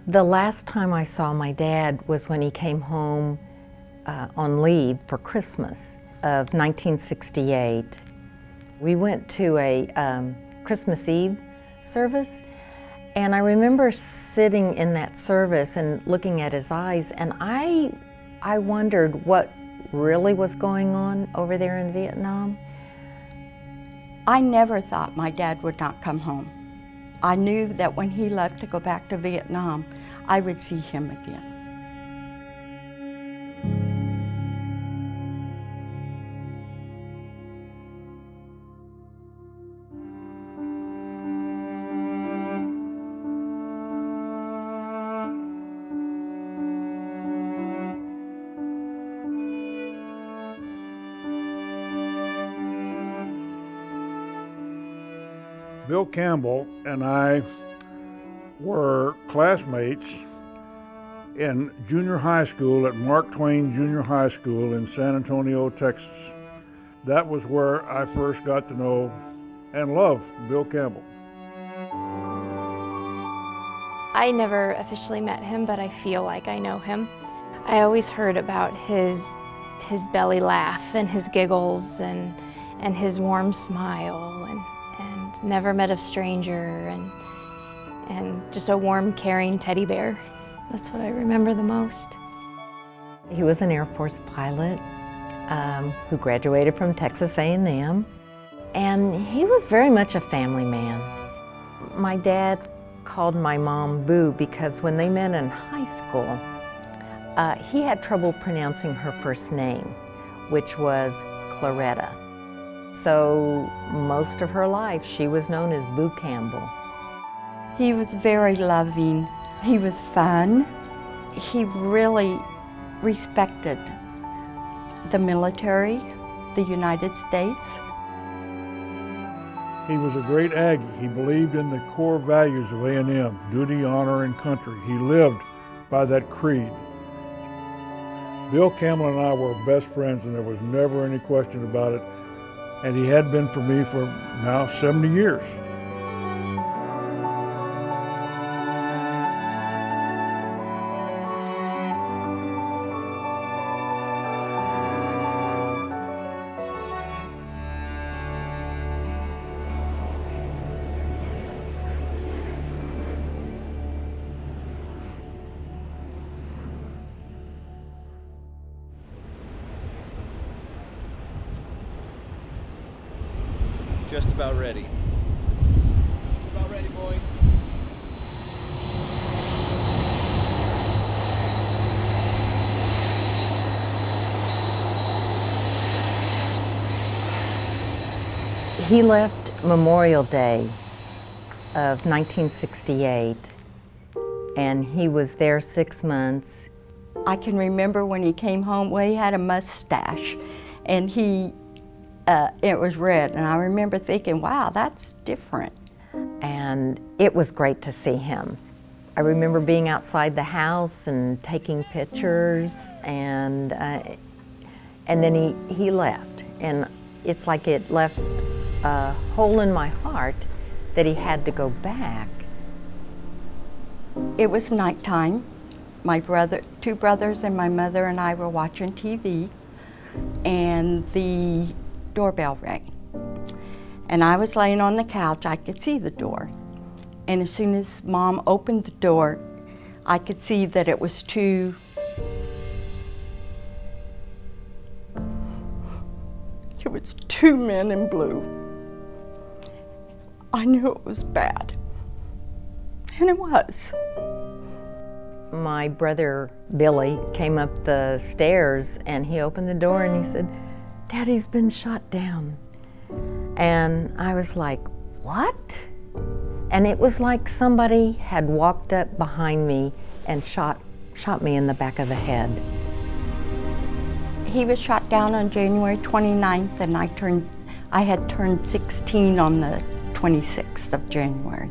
The last time I saw my dad was when he came home on leave for Christmas of 1968. We went to a Christmas Eve service, and I remember sitting in that service and looking at his eyes, and I wondered what really was going on over there in Vietnam. I never thought my dad would not come home. I knew that when he left to go back to Vietnam, I would see him again. Bill Campbell and I were classmates in junior high school at Mark Twain Junior High School in San Antonio, Texas. That was where I first got to know and love Bill Campbell. I never officially met him, but I feel like I know him. I always heard about his belly laugh and his giggles and his warm smile, and never met a stranger, and just a warm, caring teddy bear. That's what I remember the most. He was an Air Force pilot who graduated from Texas A&M, and he was very much a family man. My dad called my mom Boo because when they met in high school, he had trouble pronouncing her first name, which was Claretta. So most of her life, she was known as Boo Campbell. He was very loving. He was fun. He really respected the military, the United States. He was a great Aggie. He believed in the core values of A&M, duty, honor, and country. He lived by that creed. Bill Campbell and I were best friends, and there was never any question about it. And he had been for me for now 70 years. Just about ready. Just about ready, boys. He left Memorial Day of 1968, and he was there 6 months. I can remember when he came home, well, he had a mustache, and it was red, and I remember thinking, wow, that's different. And it was great to see him. I remember being outside the house and taking pictures, and then he left. And it's like it left a hole in my heart that he had to go back. It was nighttime. My two brothers and my mother and I were watching TV, and the doorbell rang. And I was laying on the couch. I could see the door. And as soon as Mom opened the door, I could see that it was two men in blue. I knew it was bad. And it was. My brother Billy came up the stairs, and he opened the door and he said, "Daddy's been shot down." And I was like, what? And it was like somebody had walked up behind me and shot me in the back of the head. He was shot down on January 29th, and I had turned 16 on the 26th of January.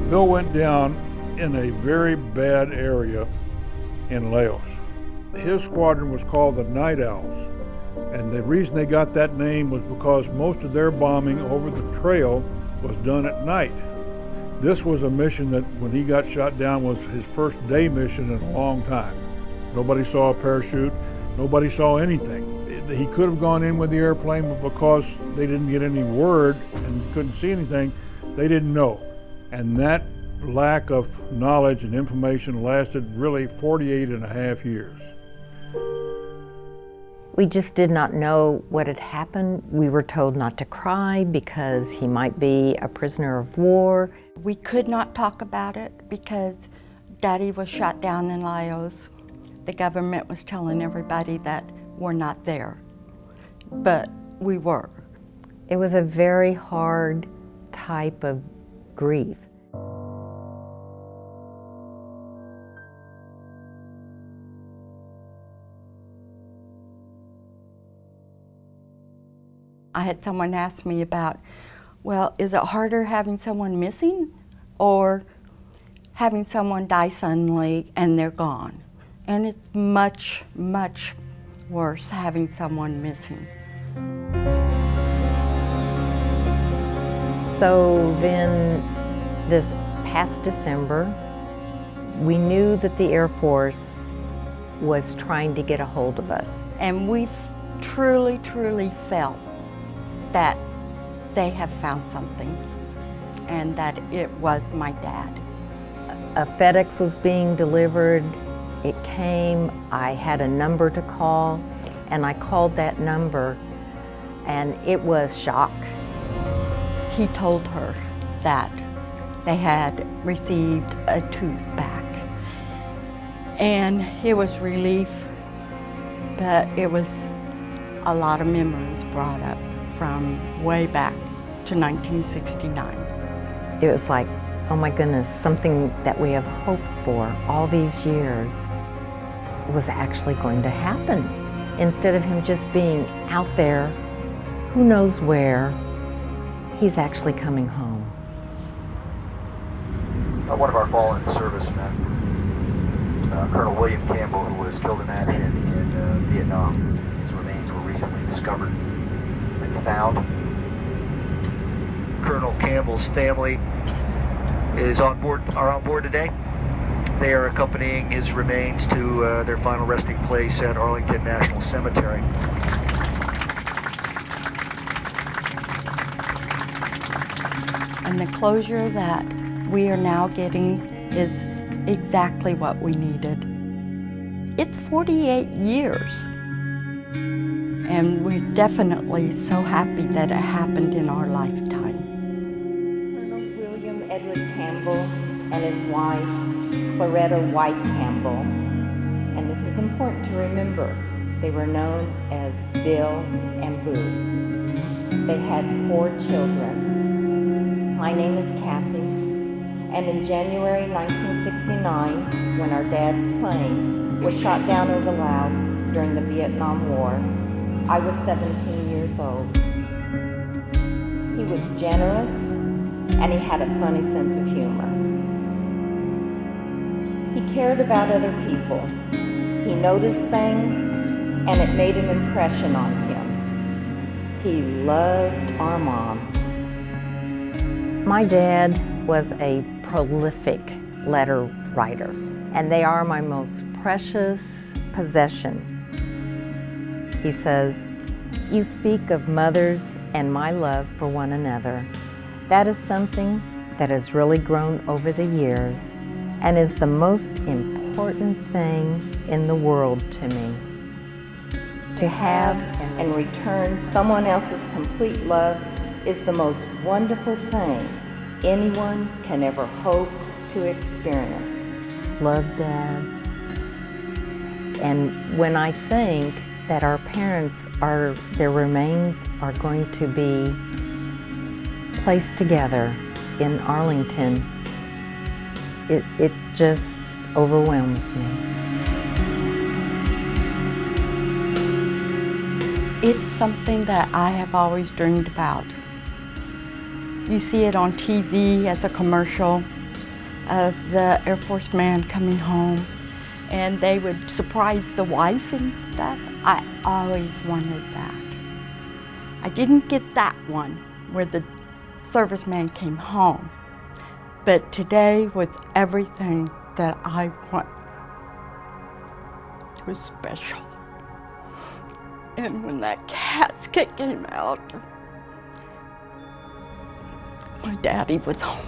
Bill went down in a very bad area in Laos. His squadron was called the Night Owls, and the reason they got that name was because most of their bombing over the trail was done at night. This was a mission that, when he got shot down, was his first day mission in a long time. Nobody saw a parachute, nobody saw anything. He could have gone in with the airplane, but because they didn't get any word and couldn't see anything, they didn't know. And that lack of knowledge and information lasted really 48 and a half years. We just did not know what had happened. We were told not to cry because he might be a prisoner of war. We could not talk about it because Daddy was shot down in Laos. The government was telling everybody that we're not there, but we were. It was a very hard type of grief. I had someone ask me about, well, is it harder having someone missing or having someone die suddenly and they're gone? And it's much, much worse having someone missing. So then, this past December, we knew that the Air Force was trying to get a hold of us. And we truly, truly felt that they have found something and that it was my dad. A FedEx was being delivered. It came, I had a number to call, and I called that number, and it was shock. He told her that they had received a tooth back. And it was relief, but it was a lot of memories brought up from way back to 1969. It was like, oh my goodness, something that we have hoped for all these years was actually going to happen. Instead of him just being out there, who knows where, he's actually coming home. One of our fallen servicemen, Colonel William Campbell, who was killed in action in Vietnam. His remains were recently discovered and found. Colonel Campbell's family are on board today. They are accompanying his remains to their final resting place at Arlington National Cemetery. And the closure that we are now getting is exactly what we needed. It's 48 years. And we're definitely so happy that it happened in our lifetime. Colonel William Edward Campbell and his wife, Claretta White Campbell, and this is important to remember, they were known as Bill and Boo. They had 4 children. My name is Cathy, and in January 1969, when our dad's plane was shot down over Laos during the Vietnam War, I was 17 years old. He was generous, and he had a funny sense of humor. He cared about other people. He noticed things, and it made an impression on him. He loved our mom. My dad was a prolific letter writer, and they are my most precious possession. He says, "You speak of mothers and my love for one another. That is something that has really grown over the years and is the most important thing in the world to me. To have and return someone else's complete love is the most wonderful thing anyone can ever hope to experience." Love, Dad. And when I think that our parents their remains are going to be placed together in Arlington, it just overwhelms me. It's something that I have always dreamed about. You see it on TV as a commercial of the Air Force man coming home, and they would surprise the wife and stuff. I always wanted that. I didn't get that one where the serviceman came home, But today was everything that I want. It was special. And when that casket came out, my daddy was home.